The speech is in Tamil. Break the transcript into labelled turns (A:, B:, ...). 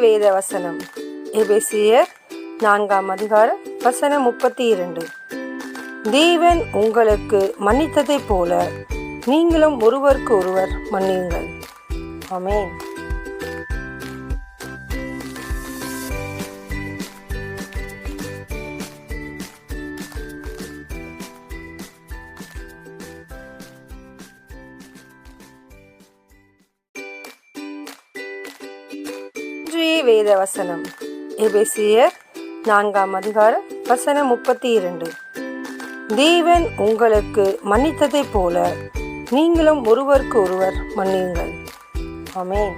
A: வேத வசனம் எபேசியர் 4 அதிகாரம் வசனம் 32. தேவன் உங்களுக்கு மன்னித்ததைப் போல நீங்களும் ஒருவருக்கு ஒருவர் மன்னியுங்கள். ஆமென். வேத வசனம் எபேசியர் 4 அதிகாரம் வசனம் 32. தேவன் உங்களுக்கு மன்னித்ததைப் போல நீங்களும் ஒருவருக்கு ஒருவர் மன்னியுங்கள். ஆமென்.